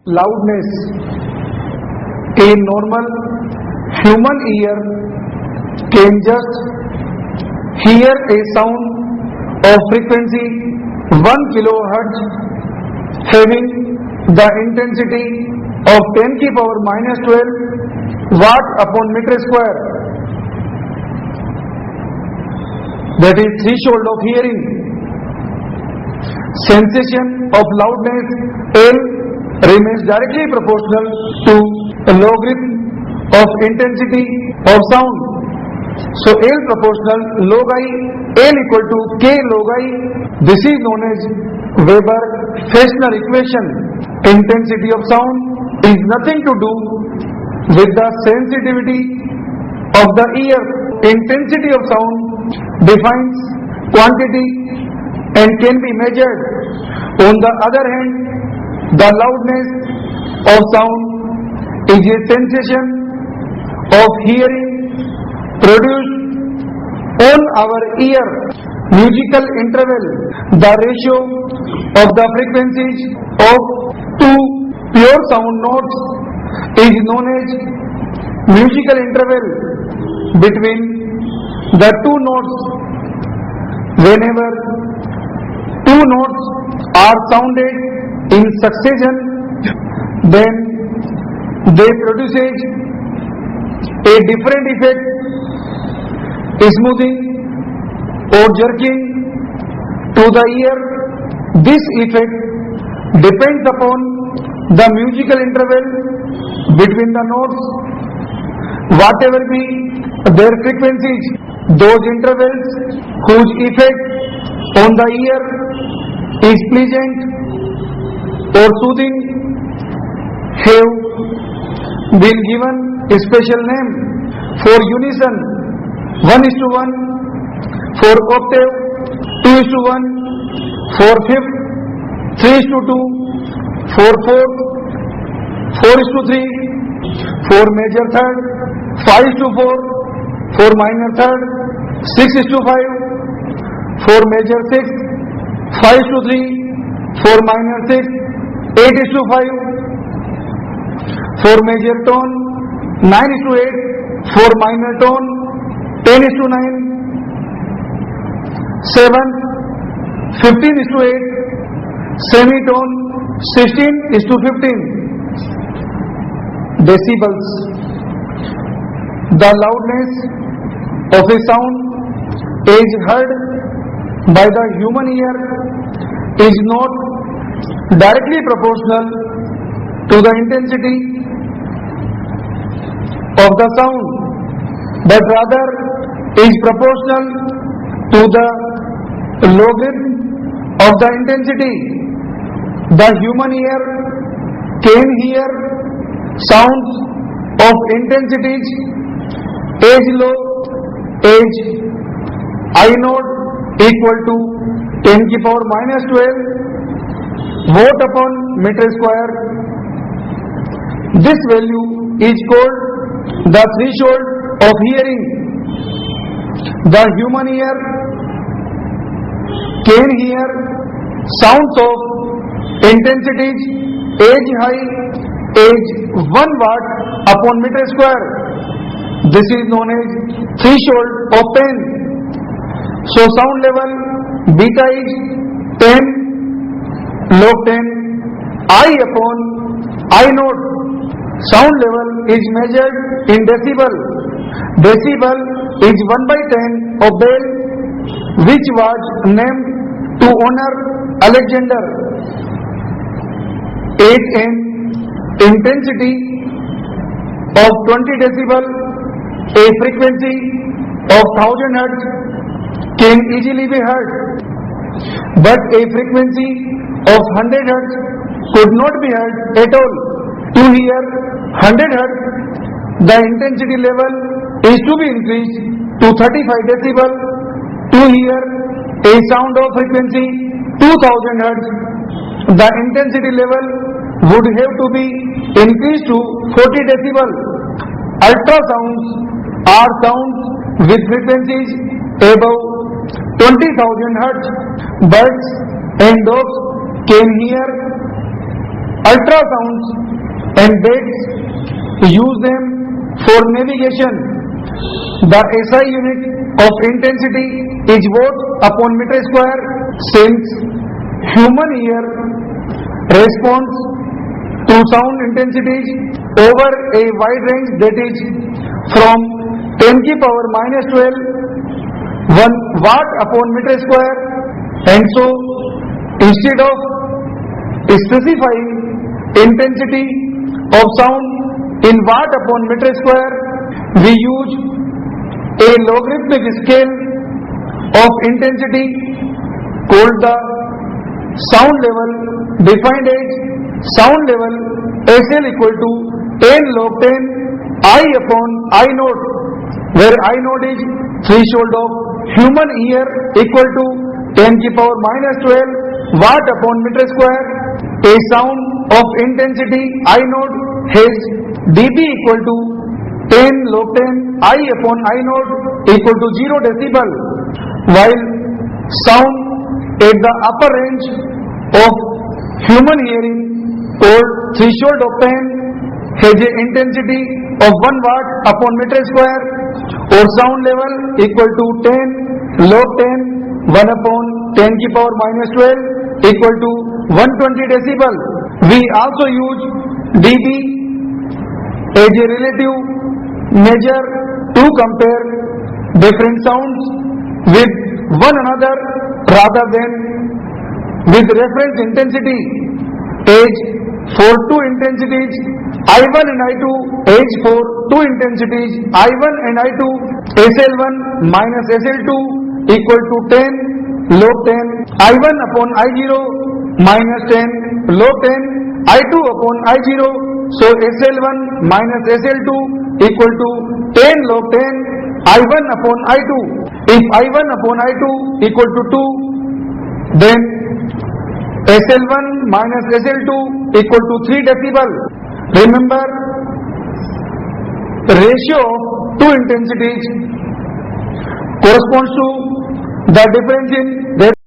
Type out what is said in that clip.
loudness. A normal human ear can just hear a sound of frequency 1 kilohertz having the intensity of 10 to the power minus 12 watt upon meter square. That is threshold of hearing. Sensation of loudness L remains directly proportional to the logarithm of intensity of sound. So L proportional log I, L equal to K log I. This is known as Weber-Fechner equation. Intensity of sound is nothing to do with the sensitivity of the ear. Intensity of sound defines quantity and can be measured. On the other hand, the loudness of sound is a sensation of hearing produced on our ear. Musical interval, the ratio of the frequencies of two pure sound notes is known as musical interval between the two notes. Whenever two notes are sounded in succession, then they produces a different effect, smoothing or jerking to the ear. This effect depends upon the musical interval between the notes. Whatever be their frequencies, those intervals whose effect on the ear is pleasant or soothing have been given a special name. For unison, 1:1, for octave, 2:1, for fifth, 3:2, for fourth, 4:3, for major third, 5:4, for minor third, 6:5, for major sixth, 5:3, for minor sixth, 8:5, for major tone, 9:8, for minor tone, 10:9, 7th, 15:8, semitone, 16:15. Decibels. The loudness of a sound is heard by the human ear is not directly proportional to the intensity of the sound, but rather is proportional to the logarithm of the intensity. The human ear can hear sounds of intensities as low as I naught equal to 10 to the power minus 12 watt upon meter square. This value is called the threshold of hearing. The human ear can hear sounds of intensities as high as 1 watt upon meter square. This is known as threshold of 10. So sound level beta is 10 log 10 I upon I naught. Sound level is measured in decibel. Decibel is 1/10 of bell, which was named to honor Alexander. At an intensity of 20 decibel, a frequency of 1000 Hz can easily be heard, but a frequency of 100 Hz could not be heard at all. To hear 100 Hz, the intensity level is to be increased to 35 decibel. To hear a sound of frequency 2000 Hz, the intensity level would have to be increased to 40 decibel. Ultrasounds are sounds with frequencies above 20,000 Hz. Birds and dogs can hear ultrasounds and beds, use them for navigation. The SI unit of intensity is watt upon meter square. Since human ear responds to sound intensities over a wide range, that is from 10 की power minus 12 1 watt upon meter square, and so instead of specifying intensity of sound in watt upon meter square, we use a logarithmic scale of intensity called the sound level, defined as sound level SL equal to 10 log 10 I upon I naught, where I naught is threshold of human ear equal to 10 की power minus 12 watt upon meter square. A sound of intensity I naught has dB equal to 10 log 10 I upon I naught equal to 0 decibel, while sound at the upper range of human hearing called threshold of 10 has a intensity of 1 watt upon meter square, or sound level equal to 10 log 10 1 upon 10 की power minus 12 equal to 120 decibel. We also use dB as a relative measure to compare different sounds with one another rather than with reference intensity. As for two intensities I1 and I2, as for two intensities I1 and I2, SL1 minus SL2 equal to 10 log 10 I1 upon I0 minus 10 log 10 I2 upon I0. So SL1 minus SL2 equal to 10 log 10 I1 upon I2. If I1 upon I2 equal to 2, then SL1 minus SL2 equal to 3 decibel. Remember, the ratio of two intensities corresponds to the difference in